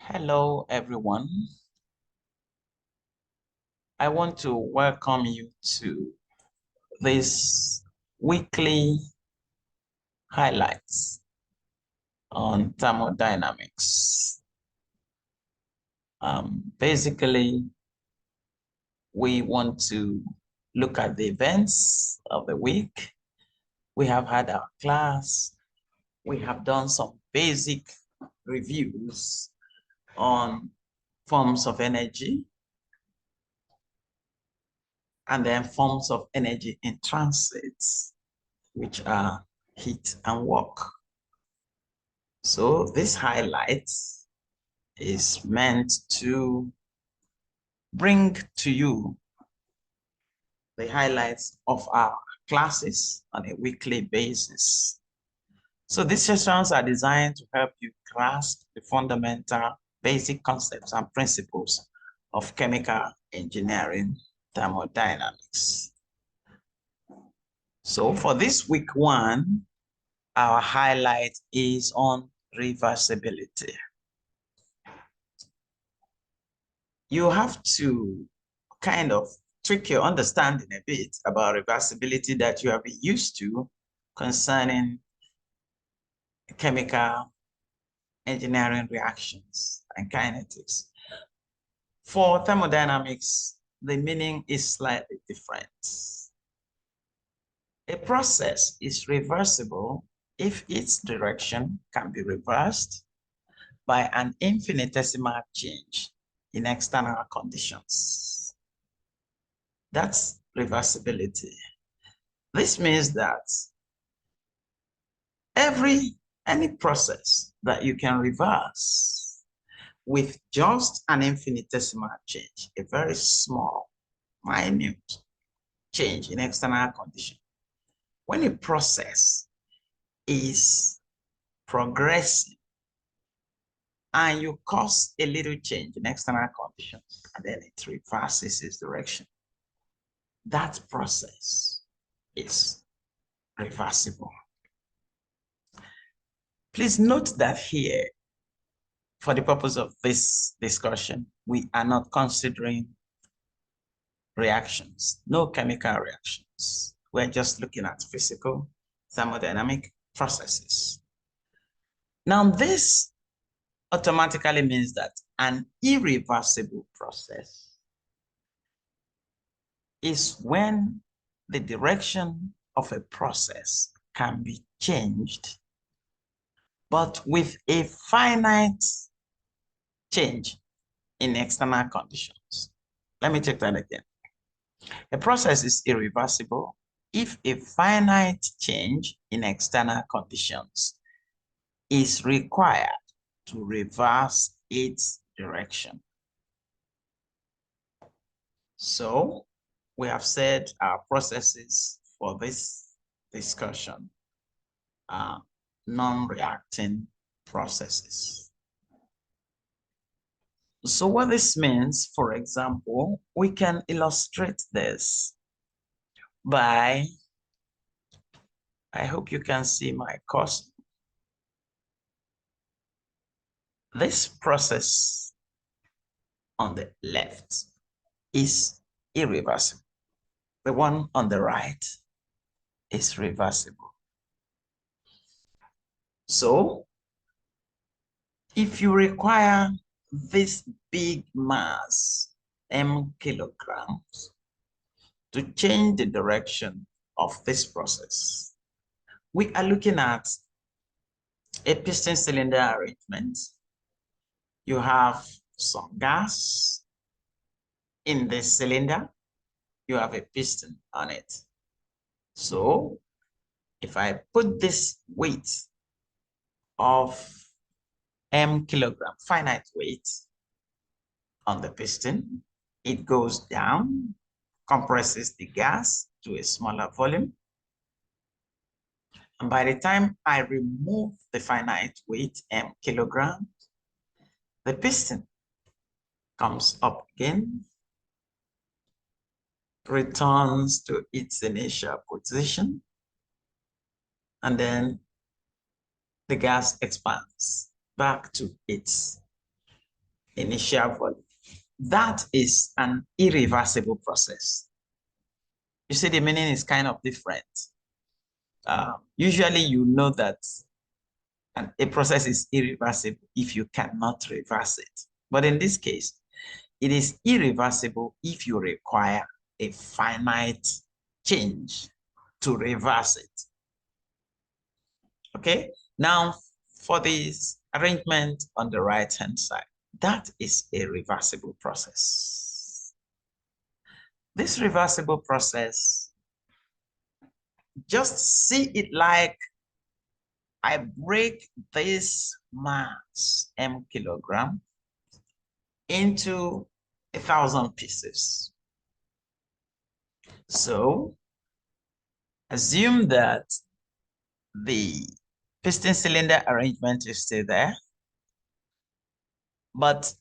Hello, everyone. I want to welcome you to this weekly highlights on thermodynamics. Basically, we want to look at the events of the week. We have had our class. We have done some basic reviews on forms of energy and then forms of energy in transits, which are heat and work. So this highlight is meant to bring to you the highlights of our classes on a weekly basis. So these sessions are designed to help you grasp the fundamental basic concepts and principles of chemical engineering thermodynamics. So for this week one, our highlight is on reversibility. You have to kind of tweak your understanding a bit about reversibility that you have been used to concerning chemical engineering reactions and kinetics. For thermodynamics, the meaning is slightly different. A process is reversible if its direction can be reversed by an infinitesimal change in external conditions. That's reversibility. This means that any process that you can reverse with just an infinitesimal change, a very small, minute change in external condition. When a process is progressing and you cause a little change in external conditions and then it reverses its direction, that process is reversible. Please note that here, for the purpose of this discussion, we are not considering reactions, no chemical reactions. We're just looking at physical thermodynamic processes. Now, this automatically means that an irreversible process is when the direction of a process can be changed, but with a finite change in external conditions. Let me take that again. A process is irreversible if a finite change in external conditions is required to reverse its direction. So we have said our processes for this discussion are non-reacting processes. So what this means, for example, we can illustrate this by, I hope you can see my cursor. This process on the left is irreversible. The one on the right is reversible. So if you require this big mass, m kilograms, to change the direction of this process, we are looking at a piston cylinder arrangement. You have some gas in this cylinder. You have a piston on it. So if I put this weight of m kilogram, finite weight, on the piston, it goes down, compresses the gas to a smaller volume. And by the time I remove the finite weight, m kilograms, the piston comes up again, returns to its initial position, and then the gas expands back to its initial volume. That is an irreversible process. You see, the meaning is kind of different. Usually you know that a process is irreversible if you cannot reverse it. But in this case, it is irreversible if you require a finite change to reverse it. Okay, now for this arrangement on the right-hand side, that is a reversible process. This reversible process, just see it like I break this mass, m kilogram, into 1,000 pieces. So assume that the piston cylinder arrangement is still there, but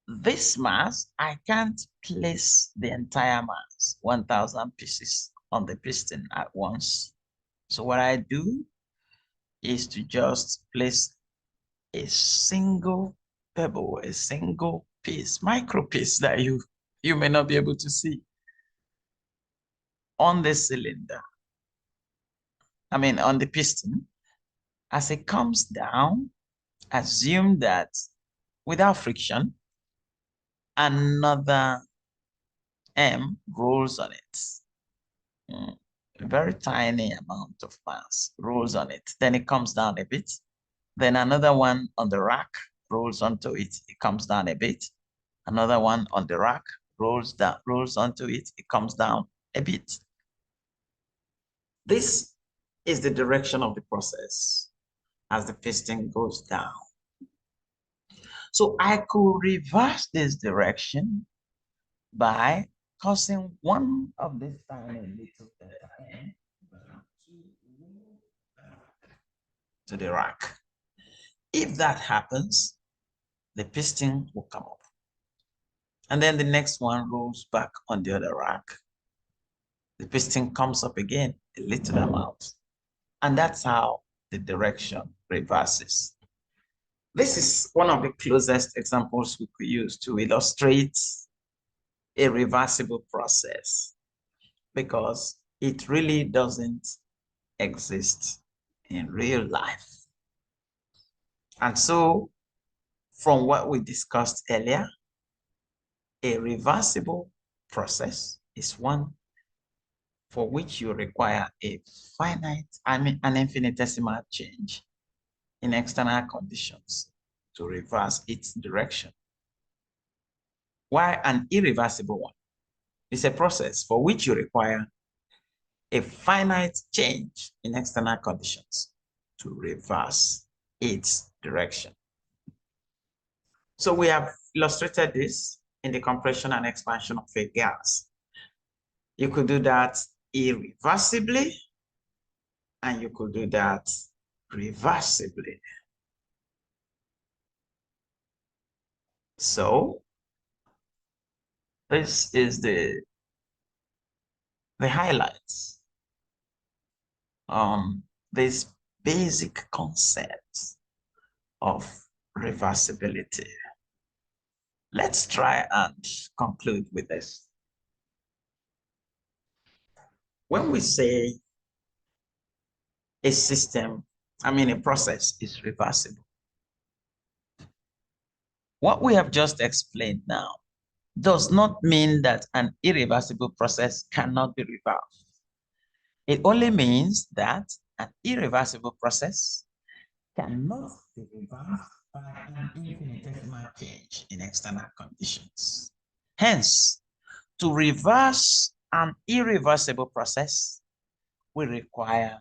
this mass, I can't place the entire mass, 1,000 pieces, on the piston at once. So what I do is to just place a single pebble, a single piece, micro piece that you may not be able to see on the cylinder. I mean, on the piston. As it comes down, assume that without friction, another M rolls on it. A very tiny amount of mass rolls on it. Then it comes down a bit. Then another one on the rack rolls onto it. It comes down a bit. Another one on the rack rolls onto it. It comes down a bit. This is the direction of the process as the piston goes down. So I could reverse this direction by causing one of these tiny little delta to the rack. If that happens, the piston will come up. And then the next one rolls back on the other rack. The piston comes up again, a little amount. And that's how the direction reverses. This is one of the closest examples we could use to illustrate a reversible process, because it really doesn't exist in real life. And so, from what we discussed earlier, a reversible process is one for which you require a finite, an infinitesimal change in external conditions to reverse its direction. While an irreversible one is a process for which you require a finite change in external conditions to reverse its direction. So we have illustrated this in the compression and expansion of a gas. You could do that irreversibly, and you could do that reversibly. So this is the highlights on this basic concept of reversibility. Let's try and conclude with this. When we say a system, a process is reversible, what we have just explained now does not mean that an irreversible process cannot be reversed. It only means that an irreversible process cannot be reversed by an infinitesimal change in external conditions. Hence, to reverse an irreversible process, we require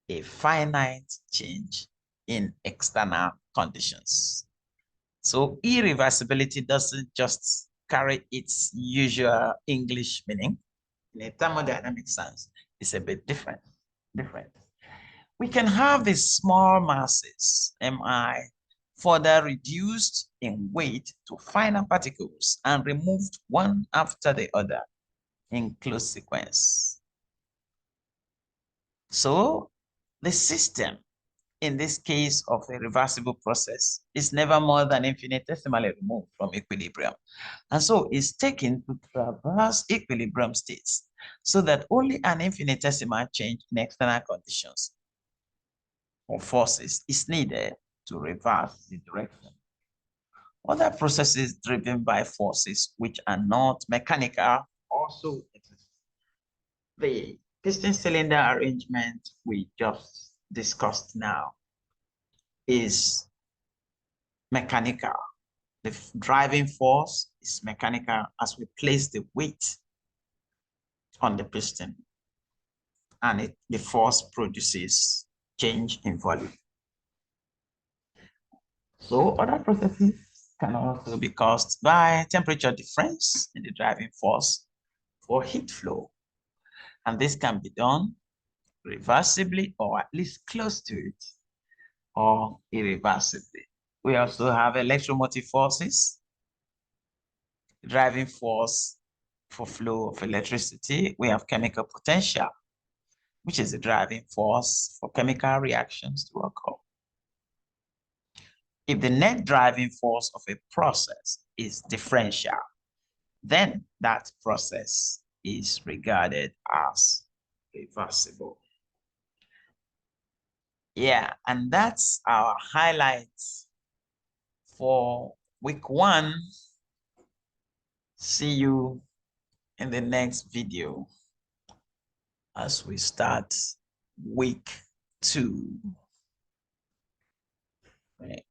a finite change in external conditions. So irreversibility doesn't just carry its usual English meaning. In a thermodynamic sense, it's a bit different. We can have these small masses, Mi, further reduced in weight to finer particles and removed one after the other in close sequence. So the system in this case of a reversible process, is never more than infinitesimally removed from equilibrium. And so it's taken to traverse equilibrium states so that only an infinitesimal change in external conditions or forces is needed to reverse the direction. Other processes driven by forces which are not mechanical also exist. The piston cylinder arrangement we just discussed now is mechanical. The driving force is mechanical as we place the weight on the piston, and the force produces change in volume. So other processes can also be caused by temperature difference in the driving force for heat flow. And this can be done reversibly or at least close to it, or irreversibly. We also have electromotive forces, driving force for flow of electricity. We have chemical potential, which is the driving force for chemical reactions to occur. If the net driving force of a process is differential, then that process is regarded as reversible. Yeah, and that's our highlights for week 1. See you in the next video as we start week 2. Right.